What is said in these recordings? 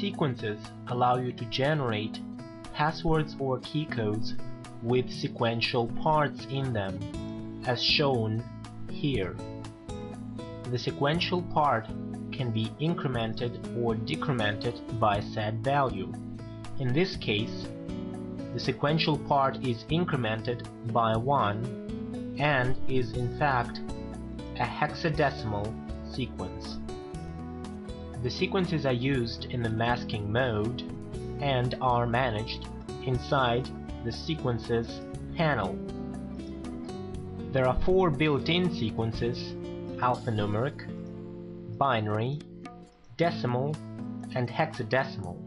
Sequences allow you to generate passwords or keycodes with sequential parts in them, as shown here. The sequential part can be incremented or decremented by a set value. In this case, the sequential part is incremented by 1 and is in fact a hexadecimal sequence. The sequences are used in the masking mode and are managed inside the Sequences panel. There are 4 built-in sequences: alphanumeric, binary, decimal, and hexadecimal,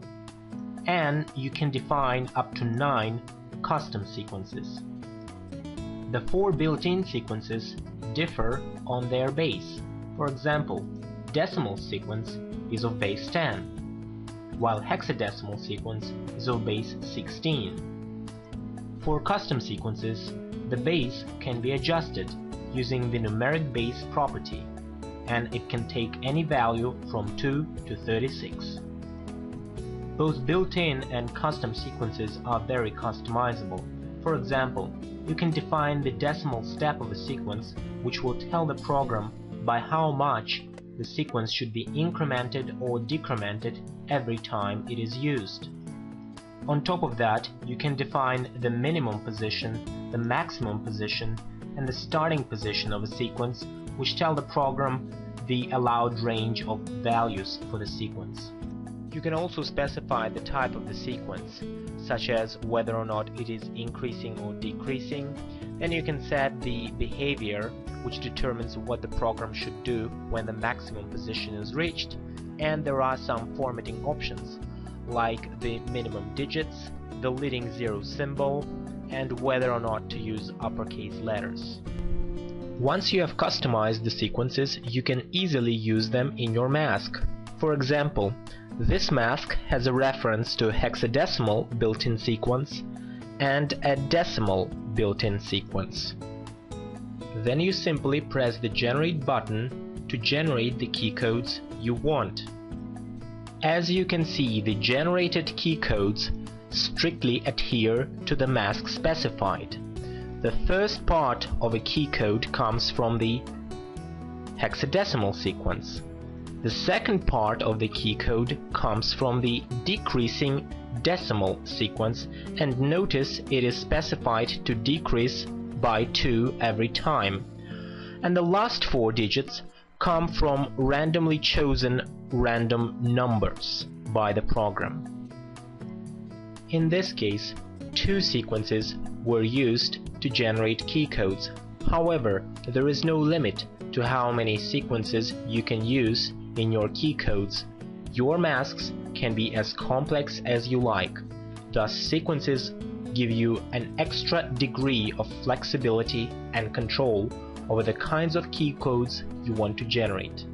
and you can define up to 9 custom sequences. The 4 built-in sequences differ on their base. For example, decimal sequence is of base 10, while hexadecimal sequence is of base 16. For custom sequences, the base can be adjusted using the numeric base property, and it can take any value from 2 to 36. Both built-in and custom sequences are very customizable. For example, you can define the decimal step of a sequence, which will tell the program by how much the sequence should be incremented or decremented every time it is used. On top of that, you can define the minimum position, the maximum position, and the starting position of a sequence, which tell the program the allowed range of values for the sequence. You can also specify the type of the sequence, such as whether or not it is increasing or decreasing. Then you can set the behavior, which determines what the program should do when the maximum position is reached, and there are some formatting options, like the minimum digits, the leading zero symbol, and whether or not to use uppercase letters. Once you have customized the sequences, you can easily use them in your mask. For example, this mask has a reference to a hexadecimal built-in sequence and a decimal built-in sequence. Then you simply press the Generate button to generate the keycodes you want. As you can see, the generated keycodes strictly adhere to the mask specified. The first part of a keycode comes from the hexadecimal sequence. The second part of the keycode comes from the decreasing decimal sequence, and notice it is specified to decrease by 2 every time. And the last 4 digits come from randomly chosen random numbers by the program. In this case, 2 sequences were used to generate keycodes. However, there is no limit to how many sequences you can use in your keycodes. Your masks can be as complex as you like. Thus, sequences give you an extra degree of flexibility and control over the kinds of keycodes you want to generate.